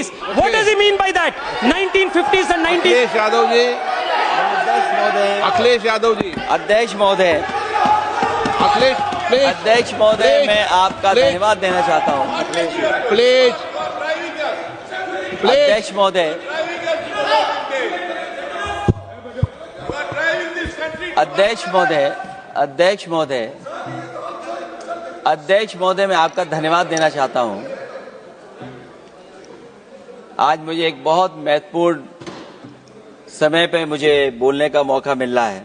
1950s. What does he mean by that? 1950s and 90s. Akhilesh Yadav ji, Akhilesh Yadav ji, अध्यक्ष महोदय, Akhilesh please, अध्यक्ष महोदय, मैं आपका धन्यवाद देना चाहता हूं। प्लीज, अध्यक्ष महोदय, अध्यक्ष महोदय, अध्यक्ष महोदय, अध्यक्ष महोदय, मैं आपका धन्यवाद देना चाहता हूं। आज मुझे एक बहुत महत्वपूर्ण समय पे मुझे बोलने का मौका मिल रहा है।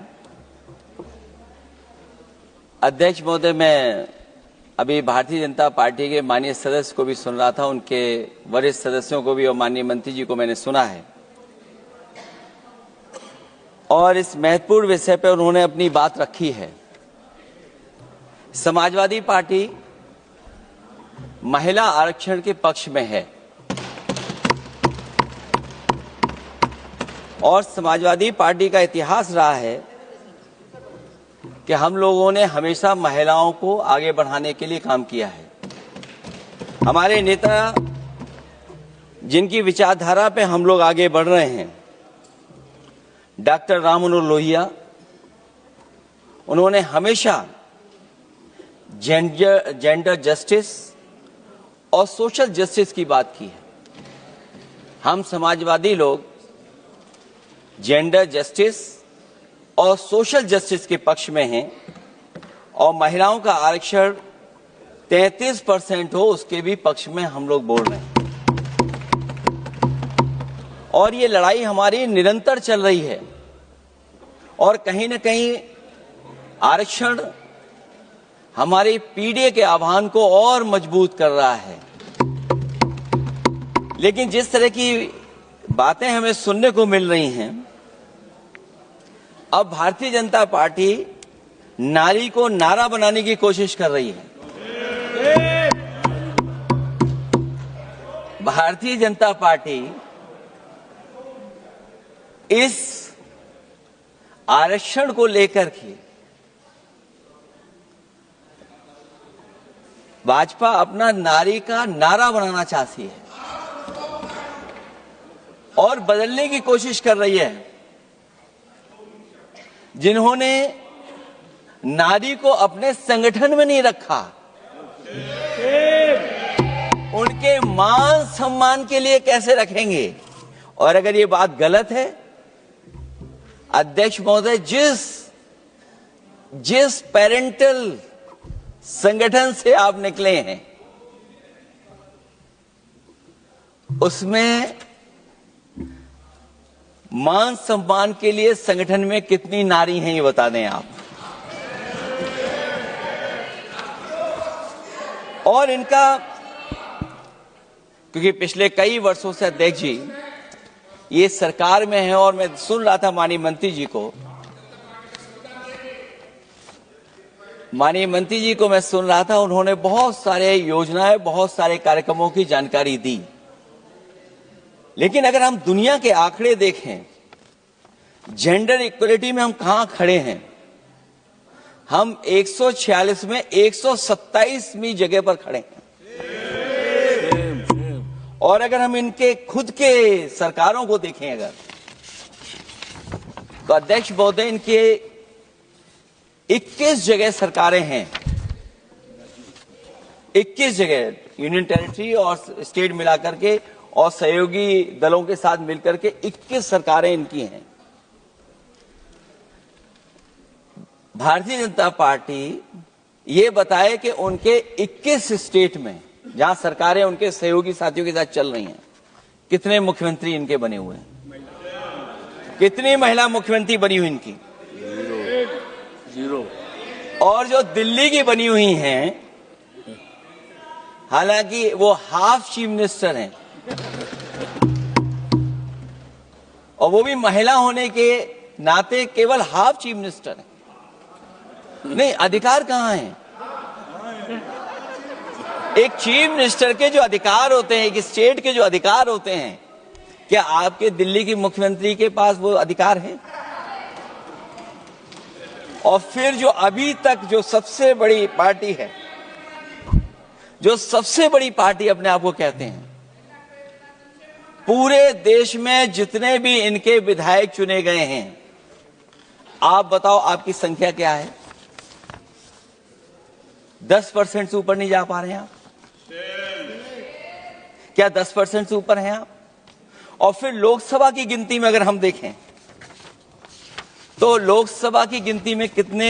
अध्यक्ष महोदय, मैं अभी भारतीय जनता पार्टी के माननीय सदस्य को भी सुन रहा था, उनके वरिष्ठ सदस्यों को भी और माननीय मंत्री जी को मैंने सुना है, और इस महत्वपूर्ण विषय पर उन्होंने अपनी बात रखी है। समाजवादी पार्टी महिला आरक्षण के पक्ष में है और समाजवादी पार्टी का इतिहास रहा है कि हम लोगों ने हमेशा महिलाओं को आगे बढ़ाने के लिए काम किया है। हमारे नेता जिनकी विचारधारा पे हम लोग आगे बढ़ रहे हैं, डॉक्टर राम मनोहर लोहिया, उन्होंने हमेशा जेंडर जस्टिस और सोशल जस्टिस की बात की है। हम समाजवादी लोग जेंडर जस्टिस और सोशल जस्टिस के पक्ष में हैं और महिलाओं का आरक्षण 33% हो उसके भी पक्ष में हम लोग बोल रहे हैं। और ये लड़ाई हमारी निरंतर चल रही है और कहीं न कहीं आरक्षण हमारी पीढ़ी के आह्वान को और मजबूत कर रहा है। लेकिन जिस तरह की बातें हमें सुनने को मिल रही हैं, अब भारतीय जनता पार्टी नारी को नारा बनाने की कोशिश कर रही है। भारतीय जनता पार्टी इस आरक्षण को लेकर के भाजपा अपना नारी का नारा बनाना चाहती है और बदलने की कोशिश कर रही है। जिन्होंने नारी को अपने संगठन में नहीं रखा, उनके मान सम्मान के लिए कैसे रखेंगे? और अगर ये बात गलत है, अध्यक्ष महोदय, जिस पेरेंटल संगठन से आप निकले हैं उसमें मान सम्मान के लिए संगठन में कितनी नारी हैं ये बता दें आप। और इनका, क्योंकि पिछले कई वर्षों से अध्यक्ष जी ये सरकार में है और मैं सुन रहा था माननीय मंत्री जी को, मैं सुन रहा था, उन्होंने बहुत सारे योजनाएं, बहुत सारे कार्यक्रमों की जानकारी दी। लेकिन अगर हम दुनिया के आंकड़े देखें, जेंडर इक्वलिटी में हम कहां खड़े हैं? हम 146 में 127वीं जगह पर खड़े हैं। और अगर हम इनके खुद के सरकारों को देखें अगर, तो अध्यक्ष महोदय, इनके 21 जगह सरकारें हैं। 21 जगह यूनियन टेरिटरी और स्टेट मिलाकर के और सहयोगी दलों के साथ मिलकर के 21 सरकारें इनकी हैं। भारतीय जनता पार्टी ये बताए कि उनके 21 स्टेट में जहां सरकारें उनके सहयोगी साथियों के साथ चल रही हैं, कितने मुख्यमंत्री इनके बने हुए हैं? कितनी महिला मुख्यमंत्री बनी हुई इनकी? जीरो। और जो दिल्ली की बनी हुई हैं, हालांकि वो हाफ चीफ मिनिस्टर हैं और वो भी महिला होने के नाते केवल हाफ चीफ मिनिस्टर हैं। नहीं, अधिकार कहां है? एक चीफ मिनिस्टर के जो अधिकार होते हैं, एक स्टेट के जो अधिकार होते हैं, क्या आपके दिल्ली की मुख्यमंत्री के पास वो अधिकार है? और फिर जो अभी तक जो सबसे बड़ी पार्टी है, जो सबसे बड़ी पार्टी अपने आप को कहते हैं, पूरे देश में जितने भी इनके विधायक चुने गए हैं, आप बताओ आपकी संख्या क्या है? 10% से ऊपर नहीं जा पा रहे हैं आप? क्या 10% से ऊपर हैं आप? और फिर लोकसभा की गिनती में अगर हम देखें तो लोकसभा की गिनती में कितने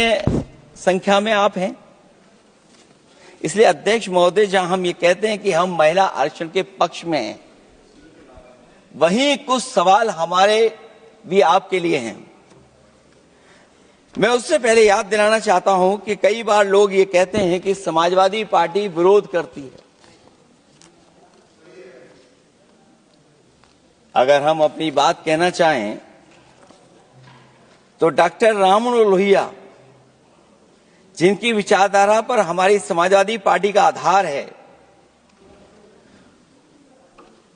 संख्या में आप हैं? इसलिए अध्यक्ष महोदय, जहां हम ये कहते हैं कि हम महिला आरक्षण के पक्ष में हैं, वहीं कुछ सवाल हमारे भी आपके लिए हैं। मैं उससे पहले याद दिलाना चाहता हूं कि कई बार लोग ये कहते हैं कि समाजवादी पार्टी विरोध करती है। अगर हम अपनी बात कहना चाहें तो डॉक्टर राममनोहर लोहिया, जिनकी विचारधारा पर हमारी समाजवादी पार्टी का आधार है,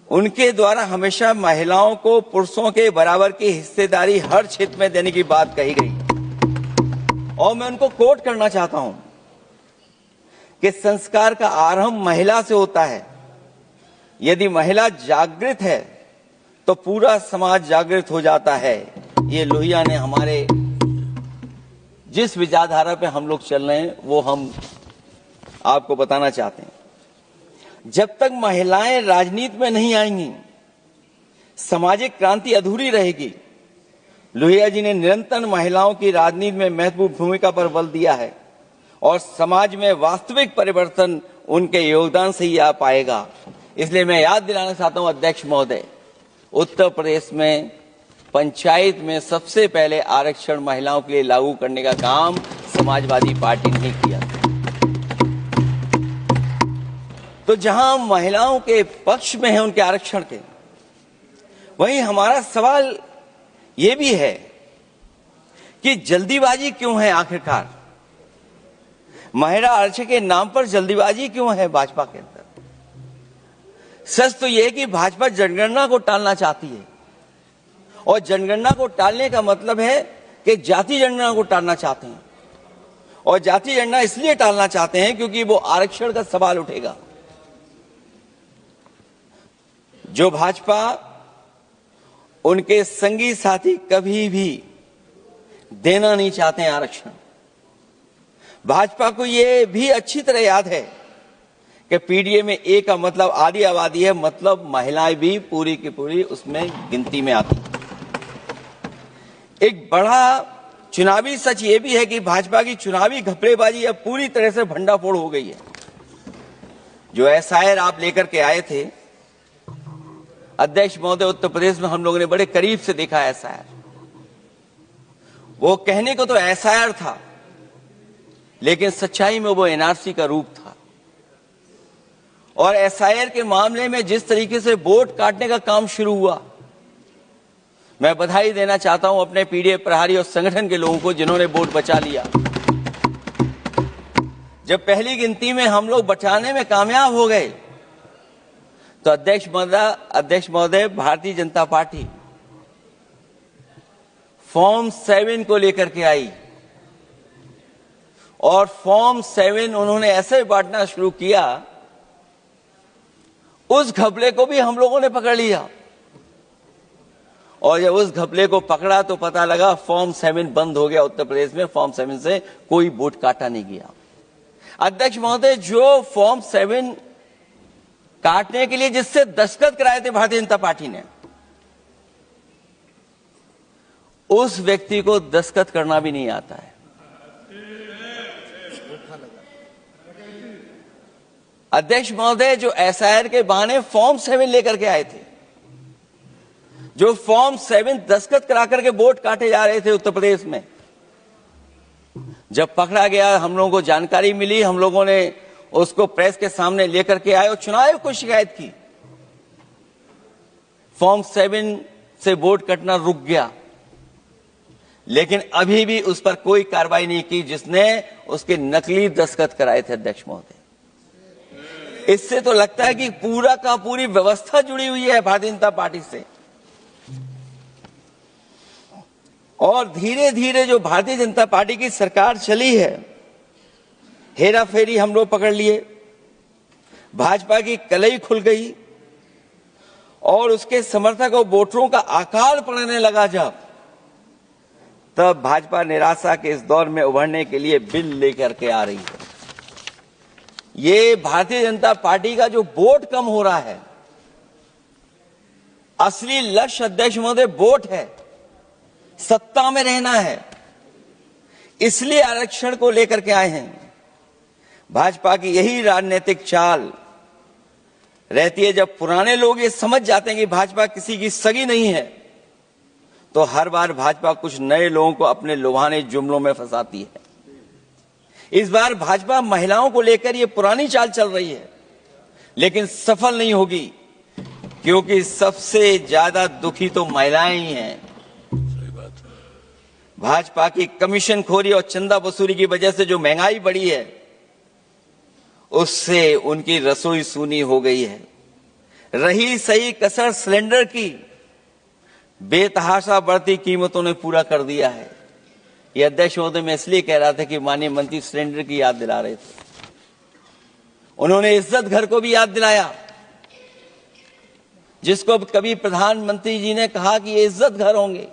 उनके द्वारा हमेशा महिलाओं को पुरुषों के बराबर की हिस्सेदारी हर क्षेत्र में देने की बात कही गई। और मैं उनको कोट करना चाहता हूं कि संस्कार का आरंभ महिला से होता है। यदि महिला जागृत है तो पूरा समाज जागृत हो जाता है। ये लोहिया ने हमारे जिस विचारधारा पे हम लोग चल रहे हैं वो हम आपको बताना चाहते हैं। जब तक महिलाएं राजनीति में नहीं आएंगी, सामाजिक क्रांति अधूरी रहेगी। लोहिया जी ने निरंतर महिलाओं की राजनीति में महत्वपूर्ण भूमिका पर बल दिया है और समाज में वास्तविक परिवर्तन उनके योगदान से ही आ पाएगा। इसलिए मैं याद दिलाना चाहता हूं अध्यक्ष महोदय, उत्तर प्रदेश में पंचायत में सबसे पहले आरक्षण महिलाओं के लिए लागू करने का काम समाजवादी पार्टी ने किया। तो जहां महिलाओं के पक्ष में है उनके आरक्षण के, वहीं हमारा सवाल यह भी है कि जल्दीबाजी क्यों है? आखिरकार महिला आरक्षण के नाम पर जल्दीबाजी क्यों है भाजपा के अंदर? सच तो यह है कि भाजपा जनगणना को टालना चाहती है, और जनगणना को टालने का मतलब है कि जाति जनगणना को टालना चाहते हैं। और जाति जनगणना इसलिए टालना चाहते हैं क्योंकि वो आरक्षण का सवाल उठेगा। जो भाजपा, उनके संगी साथी कभी भी देना नहीं चाहते हैं आरक्षण। भाजपा को यह भी अच्छी तरह याद है कि पीडीए में ए का मतलब आधी आबादी है, मतलब महिलाएं भी पूरी की पूरी उसमें गिनती में आती। एक बड़ा चुनावी सच यह भी है कि भाजपा की चुनावी घपलेबाजी अब पूरी तरह से भंडाफोड़ हो गई है। जो एसआईआर आप लेकर के आए थे अध्यक्ष महोदय, उत्तर प्रदेश में हम लोगों ने बड़े करीब से देखा एसआईआर। वो कहने को तो एसआईआर था, लेकिन सच्चाई में वो एनआरसी का रूप था। और एसआईआर के मामले में जिस तरीके से वोट काटने का काम शुरू हुआ, मैं बधाई देना चाहता हूं अपने पीडीए प्रहारी और संगठन के लोगों को जिन्होंने वोट बचा लिया। जब पहली गिनती में हम लोग बचाने में कामयाब हो गए तो अध्यक्ष महोदय, भारतीय जनता पार्टी फॉर्म 7 को लेकर के आई और फॉर्म 7 उन्होंने ऐसे बांटना शुरू किया, उस घपले को भी हम लोगों ने पकड़ लिया। और जब उस घपले को पकड़ा तो पता लगा फॉर्म 7 बंद हो गया उत्तर प्रदेश में। फॉर्म 7 से कोई वोट काटा नहीं गया। अध्यक्ष महोदय, जो फॉर्म 7 काटने के लिए जिससे दस्तखत कराए थे भारतीय जनता पार्टी ने, उस व्यक्ति को दस्तखत करना भी नहीं आता है। अध्यक्ष महोदय, जो एसआईआर के बहाने फॉर्म 7 लेकर के आए थे, जो फॉर्म 7 दस्तखत करा करके वोट काटे जा रहे थे उत्तर प्रदेश में, जब पकड़ा गया, हम लोगों को जानकारी मिली, हम लोगों ने उसको प्रेस के सामने लेकर के आए और चुनाव आयोग को शिकायत की। फॉर्म 7 से वोट कटना रुक गया, लेकिन अभी भी उस पर कोई कार्रवाई नहीं की जिसने उसके नकली दस्तखत कराए थे। अध्यक्ष महोदय, इससे तो लगता है कि पूरा का पूरी व्यवस्था जुड़ी हुई है भारतीय जनता पार्टी से। और धीरे धीरे जो भारतीय जनता पार्टी की सरकार चली है, हेरा फेरी हम लोग पकड़ लिए, भाजपा की कलई खुल गई और उसके समर्थक और वोटरों का आकार पड़ने लगा तब भाजपा निराशा के इस दौर में उभरने के लिए बिल लेकर के आ रही है। ये भारतीय जनता पार्टी का जो वोट कम हो रहा है, असली लक्ष्य अध्यक्ष महोदय वोट है, सत्ता में रहना है, इसलिए आरक्षण को लेकर के आए हैं। भाजपा की यही राजनीतिक चाल रहती है। जब पुराने लोग ये समझ जाते हैं कि भाजपा किसी की सगी नहीं है, तो हर बार भाजपा कुछ नए लोगों को अपने लुभाने जुमलों में फंसाती है। इस बार भाजपा महिलाओं को लेकर ये पुरानी चाल चल रही है, लेकिन सफल नहीं होगी, क्योंकि सबसे ज्यादा दुखी तो महिलाएं ही हैं। भाजपा की कमीशन खोरी और चंदा वसूली की वजह से जो महंगाई बढ़ी है, उससे उनकी रसोई सूनी हो गई है। रही सही कसर सिलेंडर की, बेतहाशा बढ़ती कीमतों ने पूरा कर दिया है। यह अध्यक्ष महोदय मैं इसलिए कह रहा था कि माननीय मंत्री सिलेंडर की याद दिला रहे थे। उन्होंने इज्जत घर को भी याद दिलाया, जिसको कभी प्रधानमंत्री जी ने कहा कि ये इज्जत घर होंगे।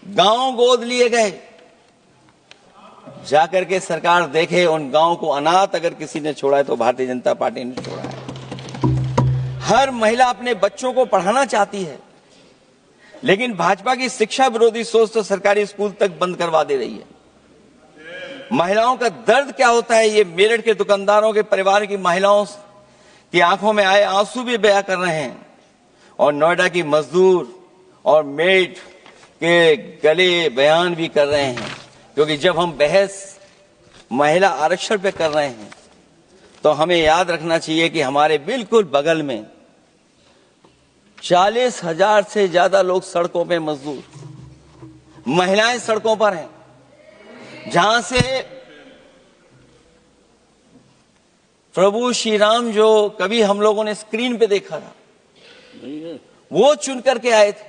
गांव गोद लिए गए, जाकर के सरकार देखे उन गांव को अनाथ अगर किसी ने छोड़ा है तो भारतीय जनता पार्टी ने छोड़ा है। हर महिला अपने बच्चों को पढ़ाना चाहती है, लेकिन भाजपा की शिक्षा विरोधी सोच तो सरकारी स्कूल तक बंद करवा दे रही है। महिलाओं का दर्द क्या होता है, ये मेरठ के दुकानदारों के परिवार की महिलाओं की आंखों में आए आंसू भी बयां कर रहे हैं, और नोएडा की मजदूर और मेड के गले बयान भी कर रहे हैं। क्योंकि जब हम बहस महिला आरक्षण पे कर रहे हैं, तो हमें याद रखना चाहिए कि हमारे बिल्कुल बगल में 40,000 से ज्यादा लोग सड़कों पे मजदूर, महिलाएं सड़कों पर हैं, जहां से प्रभु श्री राम जो कभी हम लोगों ने स्क्रीन पे देखा था, वो चुन करके आए थे।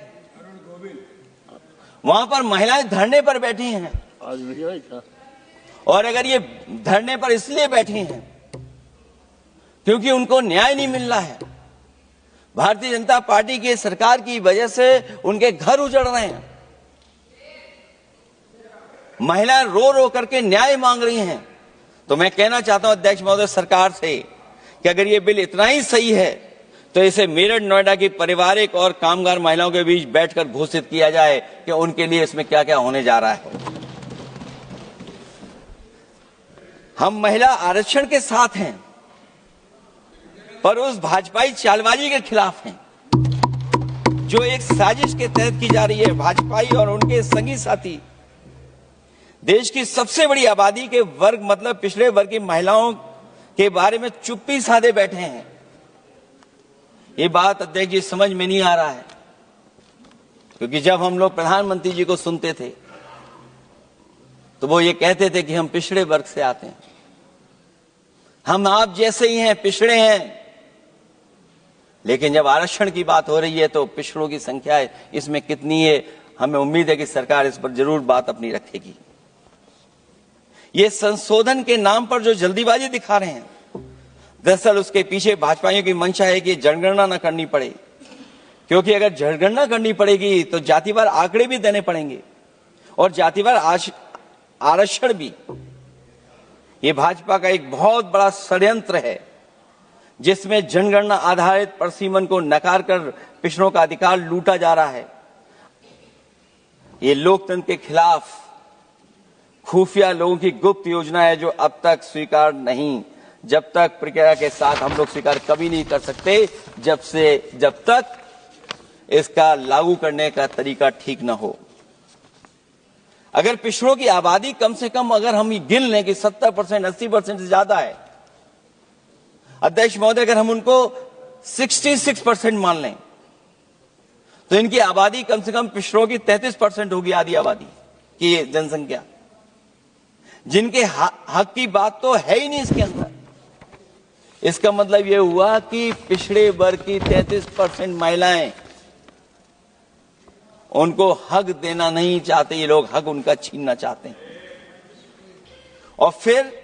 वहां पर महिलाएं धरने पर बैठी हैं, और अगर ये धरने पर इसलिए बैठी हैं क्योंकि उनको न्याय नहीं मिल रहा है, भारतीय जनता पार्टी की सरकार की वजह से उनके घर उजड़ रहे हैं, महिलाएं रो रो करके न्याय मांग रही हैं, तो मैं कहना चाहता हूं अध्यक्ष महोदय सरकार से कि अगर ये बिल इतना ही सही है तो इसे मेरठ नोएडा की पारिवारिक और कामगार महिलाओं के बीच बैठकर घोषित किया जाए कि उनके लिए इसमें क्या क्या होने जा रहा है। हम महिला आरक्षण के साथ हैं, पर उस भाजपाई चालबाजी के खिलाफ हैं जो एक साजिश के तहत की जा रही है। भाजपाई और उनके संगी साथी देश की सबसे बड़ी आबादी के वर्ग मतलब पिछड़े वर्ग की महिलाओं के बारे में चुप्पी साधे बैठे हैं। ये बात अध्यक्ष जी समझ में नहीं आ रहा है, क्योंकि जब हम लोग प्रधानमंत्री जी को सुनते थे तो वो ये कहते थे कि हम पिछड़े वर्ग से आते हैं, हम आप जैसे ही हैं, पिछड़े हैं। लेकिन जब आरक्षण की बात हो रही है तो पिछड़ों की संख्या इसमें कितनी है, हमें उम्मीद है कि सरकार इस पर जरूर बात अपनी रखेगी। ये संशोधन के नाम पर जो जल्दीबाजी दिखा रहे हैं, दरअसल उसके पीछे भाजपाइयों की मंशा है कि जनगणना न करनी पड़े, क्योंकि अगर जनगणना करनी पड़ेगी तो जातिवार आंकड़े भी देने पड़ेंगे और जातिवार आरक्षण भी। ये भाजपा का एक बहुत बड़ा षड्यंत्र है, जिसमें जनगणना आधारित परसीमन को नकार कर पिछड़ों का अधिकार लूटा जा रहा है। ये लोकतंत्र के खिलाफ खुफिया लोगों की गुप्त योजना है, जो अब तक स्वीकार नहीं, जब तक प्रक्रिया के साथ हम लोग स्वीकार कभी नहीं कर सकते, जब तक इसका लागू करने का तरीका ठीक ना हो। अगर पिछड़ों की आबादी कम से कम अगर हम गिन लें कि 70%, 80% से ज्यादा है, अध्यक्ष महोदय अगर हम उनको 66% मान लें तो इनकी आबादी कम से कम पिछड़ों की 33% होगी, आधी आबादी की जनसंख्या, जिनके हक की बात तो है ही नहीं इसके अंदर। इसका मतलब यह हुआ कि पिछड़े वर्ग की 33% महिलाएं, उनको हक देना नहीं चाहते ये लोग, हक उनका छीनना चाहते हैं। और फिर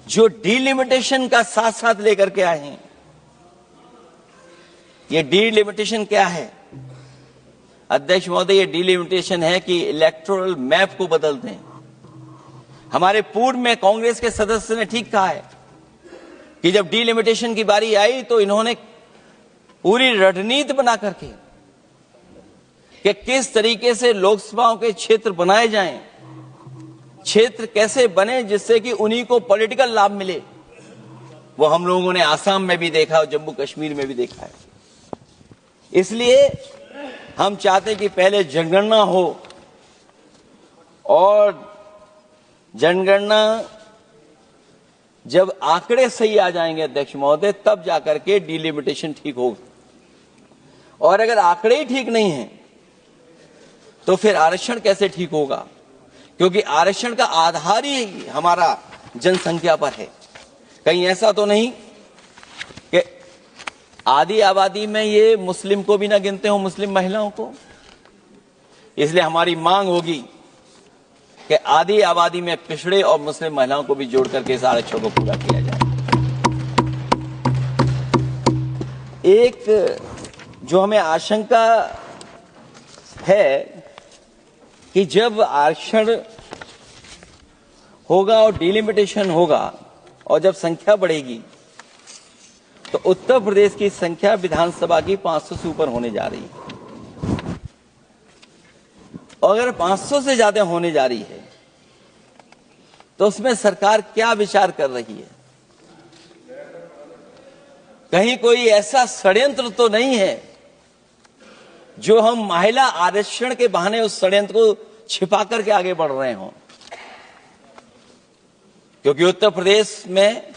जो डिलिमिटेशन का साथ साथ लेकर के आए हैं, ये डिलिमिटेशन क्या है अध्यक्ष महोदय? ये डिलिमिटेशन है कि इलेक्टोरल मैप को बदल दें। हमारे पूर्व में कांग्रेस के सदस्य ने ठीक कहा है कि जब डिलिमिटेशन की बारी आई तो इन्होंने पूरी रणनीति बना करके कि किस तरीके से लोकसभाओं के क्षेत्र बनाए जाएं, क्षेत्र कैसे बने जिससे कि उन्हीं को पॉलिटिकल लाभ मिले, वो हम लोगों ने आसाम में भी देखा और जम्मू कश्मीर में भी देखा है। इसलिए हम चाहते हैं कि पहले जनगणना हो और जनगणना जब आंकड़े सही आ जाएंगे अध्यक्ष महोदय, तब जाकर के डिलिमिटेशन ठीक होगा। और अगर आंकड़े ही ठीक नहीं हैं तो फिर आरक्षण कैसे ठीक होगा? क्योंकि आरक्षण का आधार ही हमारा जनसंख्या पर है। कहीं ऐसा तो नहीं कि आधी आबादी में ये मुस्लिम को भी ना गिनते हो, मुस्लिम महिलाओं को। इसलिए हमारी मांग होगी कि आधी आबादी में पिछड़े और मुस्लिम महिलाओं को भी जोड़ करके इस आरक्षण को पूरा किया जाए। एक जो हमें आशंका है कि जब आरक्षण होगा और डिलिमिटेशन होगा और जब संख्या बढ़ेगी तो उत्तर प्रदेश की संख्या विधानसभा की 500 से ऊपर होने जा रही है। और अगर 500 से ज्यादा होने जा रही है तो उसमें सरकार क्या विचार कर रही है? कहीं कोई ऐसा षड्यंत्र तो नहीं है जो हम महिला आरक्षण के बहाने उस षड्यंत्र को छिपा करके आगे बढ़ रहे हों? क्योंकि उत्तर प्रदेश में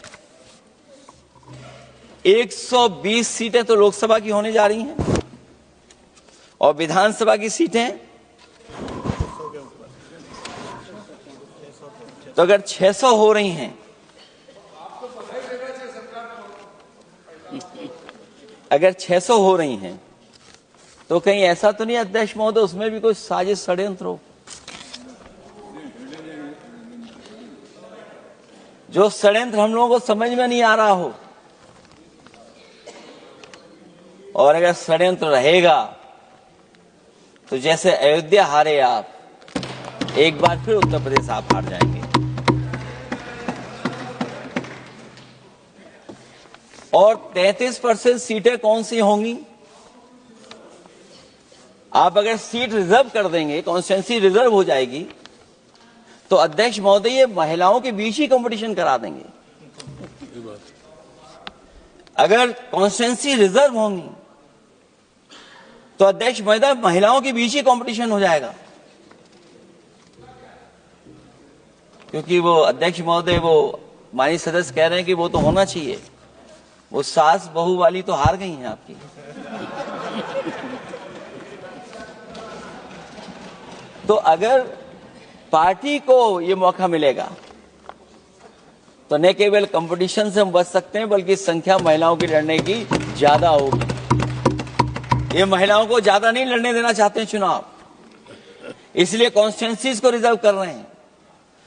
120 सीटें तो लोकसभा की होने जा रही हैं और विधानसभा की सीटें तो अगर 600 हो रही हैं, अगर 600 हो रही हैं तो कहीं ऐसा तो नहीं अध्यक्ष महोदय उसमें भी कोई साजिश षड्यंत्र हो? जो षड्यंत्र हम लोगों को समझ में नहीं आ रहा हो। और अगर षड्यंत्र रहेगा तो जैसे अयोध्या हारे आप, एक बार फिर उत्तर प्रदेश आप हार जाएंगे। और 33% सीटें कौन सी होंगी? आप अगर सीट रिजर्व कर देंगे, कॉन्स्टिट्यूंसी रिजर्व हो जाएगी, तो अध्यक्ष महोदय ये महिलाओं के बीच ही कंपटीशन करा देंगे। अगर कॉन्स्टिट्यूंसी रिजर्व होंगी तो अध्यक्ष महोदय महिलाओं के बीच ही कंपटीशन हो जाएगा। क्योंकि वो अध्यक्ष महोदय वो माननीय सदस्य कह रहे हैं कि वो तो होना चाहिए, वो सास बहू वाली तो हार गई हैं आपकी। तो अगर पार्टी को ये मौका मिलेगा तो न केवल कंपटीशन से हम बच सकते हैं बल्कि संख्या महिलाओं की लड़ने की ज्यादा होगी। ये महिलाओं को ज्यादा नहीं लड़ने देना चाहते हैं चुनाव, इसलिए कॉन्स्टिट्यूंसीज को रिजर्व कर रहे हैं।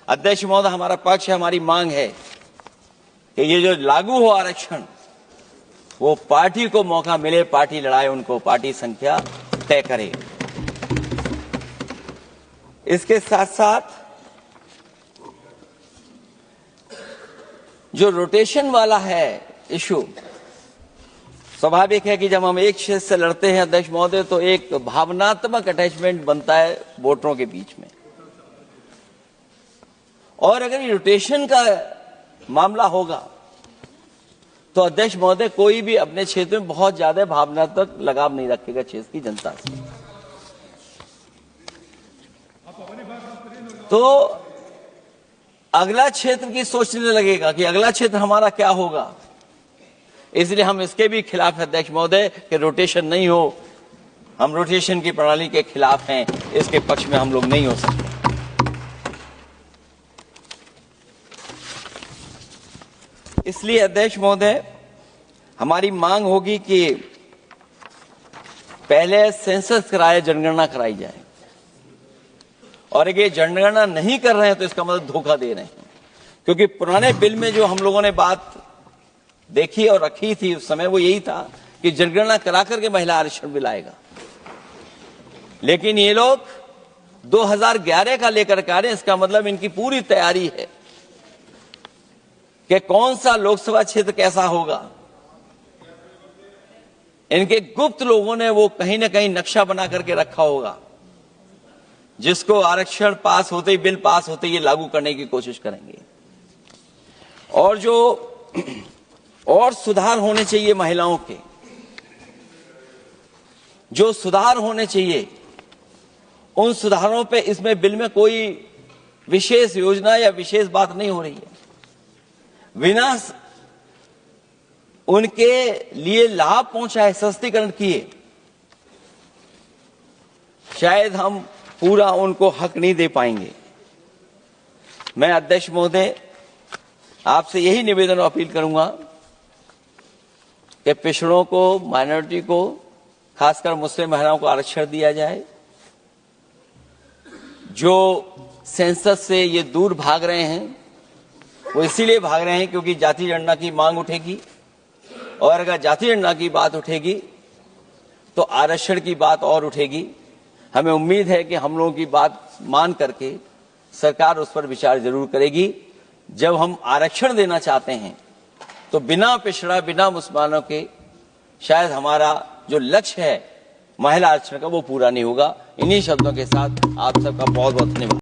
अध्यक्ष महोदय हमारा पक्ष है, हमारी मांग है कि ये जो लागू हो आरक्षण वो पार्टी को मौका मिले, पार्टी लड़ाए उनको, पार्टी संख्या तय करे। इसके साथ साथ जो रोटेशन वाला है इशू, स्वाभाविक है कि जब हम एक क्षेत्र से लड़ते हैं अध्यक्ष महोदय तो एक भावनात्मक अटैचमेंट बनता है वोटरों के बीच में। और अगर ये रोटेशन का मामला होगा तो अध्यक्ष महोदय कोई भी अपने क्षेत्र में बहुत ज्यादा भावनात्मक लगाव नहीं रखेगा क्षेत्र की जनता से। तो अगला क्षेत्र की सोचने लगेगा कि अगला क्षेत्र हमारा क्या होगा। इसलिए हम इसके भी खिलाफ हैं अध्यक्ष महोदय कि रोटेशन नहीं हो। हम रोटेशन की प्रणाली के खिलाफ हैं, इसके पक्ष में हम लोग नहीं हो सकते। इसलिए अध्यक्ष महोदय हमारी मांग होगी कि पहले सेंसस कराए, जनगणना कराई जाए। और अगर ये जनगणना नहीं कर रहे हैं तो इसका मतलब धोखा दे रहे हैं। क्योंकि पुराने बिल में जो हम लोगों ने बात देखी और रखी थी उस समय वो यही था कि जनगणना करा करके महिला आरक्षण बिल आएगा, लेकिन ये लोग 2011 का लेकर के आ रहे हैं। इसका मतलब इनकी पूरी तैयारी है कि कौन सा लोकसभा क्षेत्र कैसा होगा। इनके गुप्त लोगों ने वो कहीं ना कहीं नक्शा बना करके रखा होगा, जिसको आरक्षण पास होते ही, बिल पास होते ही ये लागू करने की कोशिश करेंगे। और जो और सुधार होने चाहिए महिलाओं के, जो सुधार होने चाहिए उन सुधारों पे इसमें बिल में कोई विशेष योजना या विशेष बात नहीं हो रही है। बिना उनके लिए लाभ पहुंचाए, सशक्तिकरण किए, शायद हम पूरा उनको हक नहीं दे पाएंगे। मैं अध्यक्ष महोदय आपसे यही निवेदन और अपील करूंगा कि पिछड़ों को, माइनॉरिटी को, खासकर मुस्लिम महिलाओं को आरक्षण दिया जाए। जो सेंसस से ये दूर भाग रहे हैं वो इसीलिए भाग रहे हैं क्योंकि जाति जनगणना की मांग उठेगी, और अगर जाति जनगणना की बात उठेगी तो आरक्षण की बात और उठेगी। हमें उम्मीद है कि हम लोगों की बात मान करके सरकार उस पर विचार जरूर करेगी। जब हम आरक्षण देना चाहते हैं तो बिना पिछड़ा, बिना मुसलमानों के शायद हमारा जो लक्ष्य है महिला आरक्षण का वो पूरा नहीं होगा। इन्हीं शब्दों के साथ आप सबका बहुत बहुत धन्यवाद।